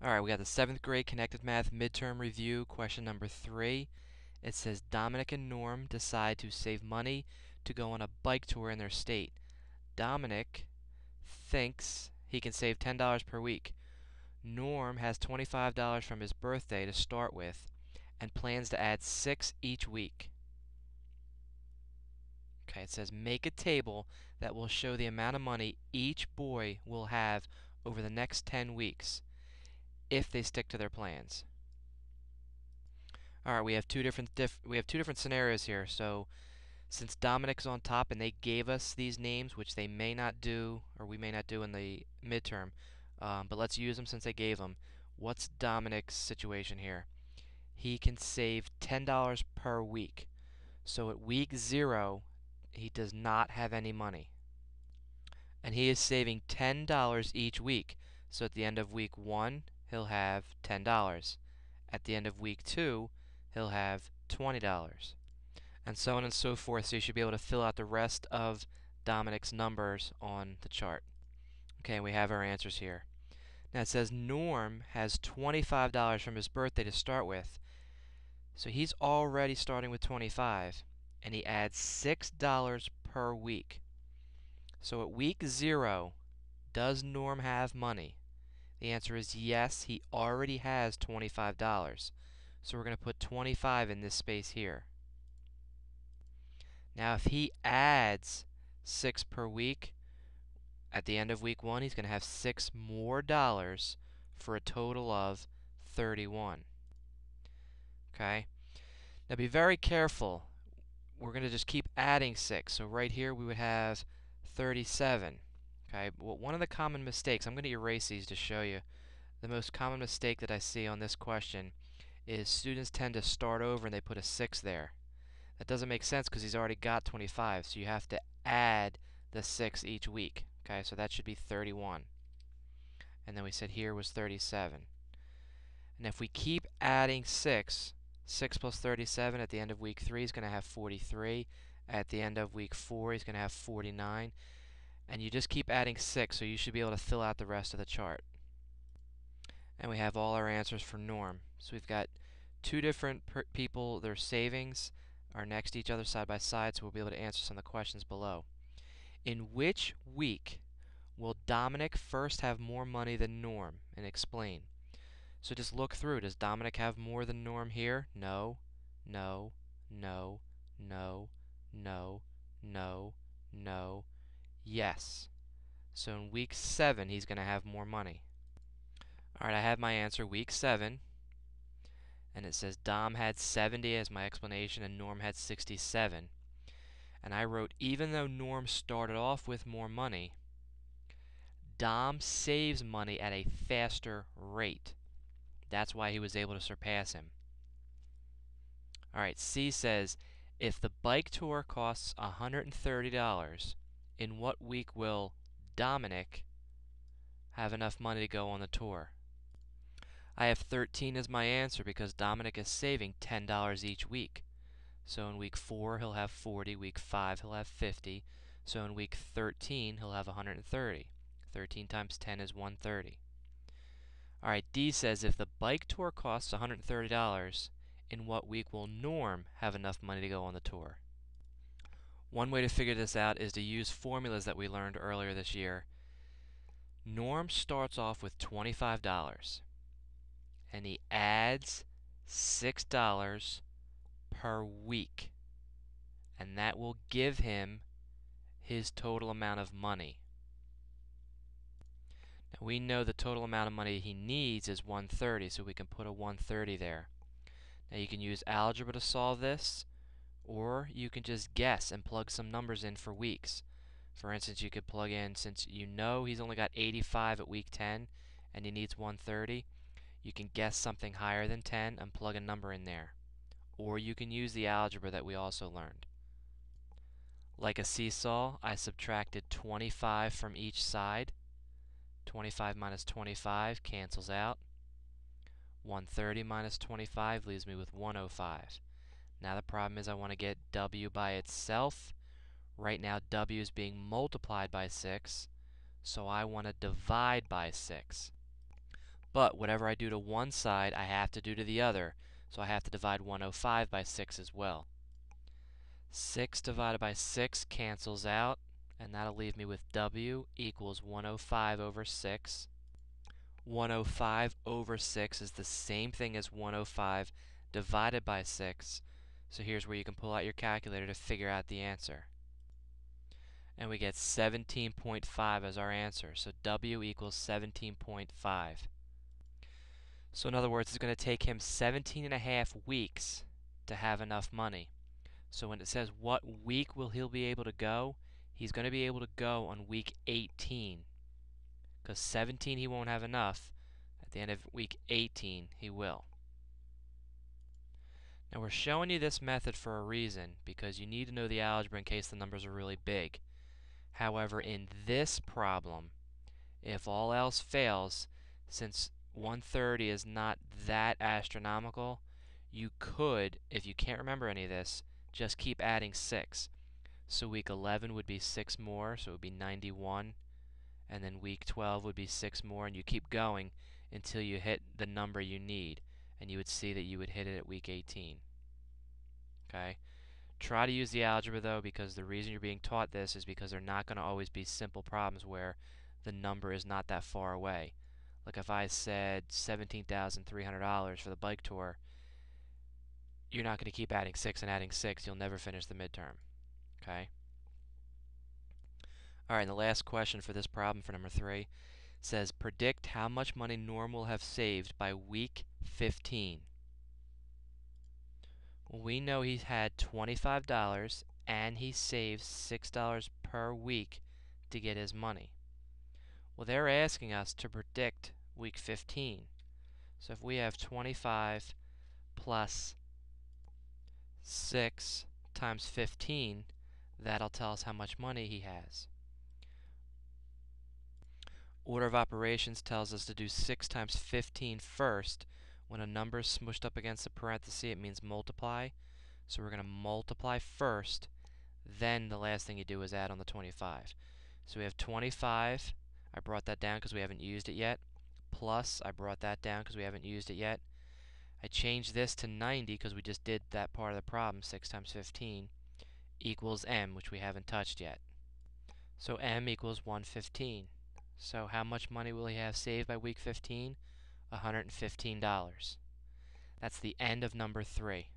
Alright, we got the 7th grade Connected Math midterm review, question number 3. It says Dominic and Norm decide to save money to go on a bike tour in their state. Dominic thinks he can save $10 per week. Norm has $25 from his birthday to start with and plans to add 6 each week. Okay, it says make a table that will show the amount of money each boy will have over the next 10 weeks. If they stick to their plans. All right, we have two different scenarios here. So, since Dominic's on top and they gave us these names, which they may not do or we may not do in the midterm, but let's use them since they gave them. What's Dominic's situation here? He can save $10 per week. So at week 0, he does not have any money. And he is saving $10 each week. So at the end of week 1, he'll have $10. At the end of week 2, he'll have $20. And so on and so forth. So you should be able to fill out the rest of Dominic's numbers on the chart. Okay, we have our answers here. Now it says Norm has $25 from his birthday to start with. So he's already starting with 25, and he adds $6 per week. So at week 0, does Norm have money? The answer is yes, he already has $25. So we're going to put 25 in this space here. Now if he adds 6 per week, at the end of week 1, he's going to have $6 more for a total of 31. Okay? Now be very careful. We're going to just keep adding 6. So right here we would have 37. Okay, well, one of the common mistakes, I'm going to erase these to show you. The most common mistake that I see on this question is students tend to start over and they put a 6 there. That doesn't make sense because he's already got 25, so you have to add the 6 each week. Okay, so that should be 31. And then we said here was 37. And if we keep adding 6, 6 plus 37 at the end of week 3 is going to have 43. At the end of week 4, he's going to have 49. And you just keep adding 6, so you should be able to fill out the rest of the chart. And we have all our answers for Norm. So we've got two different people, their savings are next to each other side by side, so we'll be able to answer some of the questions below. In which week will Dominic first have more money than Norm? And explain. So just look through. Does Dominic have more than Norm here? No, no, no, no, no, no, no. Yes. So in week 7, he's going to have more money. All right, I have my answer, week 7. And it says Dom had 70 as my explanation and Norm had 67. And I wrote, even though Norm started off with more money, Dom saves money at a faster rate. That's why he was able to surpass him. All right, C says, if the bike tour costs $130, in what week will Dominic have enough money to go on the tour? I have 13 as my answer because Dominic is saving $10 each week. So in week 4, he'll have 40. Week 5, he'll have 50. So in week 13, he'll have 130. 13 times 10 is 130. All right, D says if the bike tour costs $130, in what week will Norm have enough money to go on the tour? One way to figure this out is to use formulas that we learned earlier this year. Norm starts off with $25, and he adds $6 per week, and that will give him his total amount of money. Now we know the total amount of money he needs is 130, so we can put a 130 there. Now you can use algebra to solve this, or you can just guess and plug some numbers in for weeks. For instance, you could plug in, since you know he's only got 85 at week 10 and he needs 130, you can guess something higher than 10 and plug a number in there. Or you can use the algebra that we also learned. Like a seesaw, I subtracted 25 from each side. 25 minus 25 cancels out. 130 minus 25 leaves me with 105. Now the problem is I want to get W by itself. Right now W is being multiplied by 6, so I want to divide by 6. But whatever I do to one side, I have to do to the other. So I have to divide 105 by 6 as well. 6 divided by 6 cancels out, and that'll leave me with W equals 105 over 6. 105 over 6 is the same thing as 105 divided by 6. So here's where you can pull out your calculator to figure out the answer. And we get 17.5 as our answer. So W equals 17.5. So in other words, it's going to take him 17.5 weeks to have enough money. So when it says what week will he be able to go, he's going to be able to go on week 18. Because 17 he won't have enough. At the end of week 18 he will. Now we're showing you this method for a reason, because you need to know the algebra in case the numbers are really big. However, in this problem, if all else fails, since 130 is not that astronomical, you could, if you can't remember any of this, just keep adding 6. So week 11 would be 6 more, so it would be 91. And then week 12 would be 6 more, and you keep going until you hit the number you need. And you would see that you would hit it at week 18. Okay? Try to use the algebra, though, because the reason you're being taught this is because they're not going to always be simple problems where the number is not that far away. Like if I said $17,300 for the bike tour, you're not going to keep adding 6 and adding 6. You'll never finish the midterm. Okay? All right, and the last question for this problem, for number 3, says predict how much money Norm will have saved by week 15. Well, we know he's had $25 and he saves $6 per week to get his money. Well, they're asking us to predict week 15. So if we have 25 plus 6 times 15, that'll tell us how much money he has. Order of operations tells us to do 6 times 15 first. When a number is smushed up against a parenthesis, it means multiply. So we're going to multiply first, then the last thing you do is add on the 25. So we have 25, I brought that down because we haven't used it yet, plus I brought that down because we haven't used it yet. I changed this to 90 because we just did that part of the problem, 6 times 15, equals m, which we haven't touched yet. So m equals 115. So how much money will he have saved by week 15? $115. That's the end of number 3.